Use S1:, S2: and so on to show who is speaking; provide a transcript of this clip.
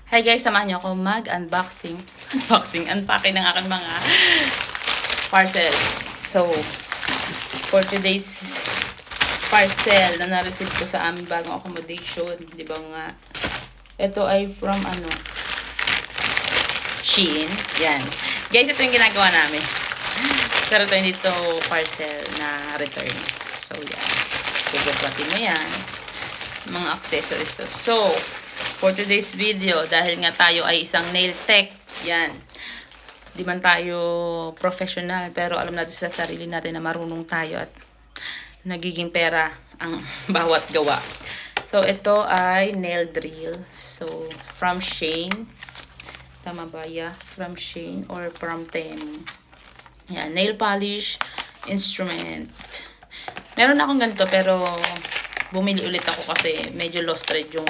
S1: Hi guys, samahan niyo ako mag-unboxing. Unpacking ng aking mga parcel. So, for today's parcel na na-receive ko sa aming bagong accommodation. Di ba nga? Ito ay from Shein. Yan. Guys, ito yung ginagawa namin. Pero ito hindi ito parcel na return. So, yan. Pupuplatin mo yan. Mga accessories. So, for today's video, dahil nga tayo ay isang nail tech, yan. Di man tayo professional, pero alam natin sa sarili natin na marunong tayo at nagiging pera ang bawat gawa. So, ito ay nail drill. So, from Shein. Tama ba? Yeah. From Shein or from Temu. Yan. Nail polish instrument. Meron akong ganito pero bumili ulit ako kasi medyo lost thread yung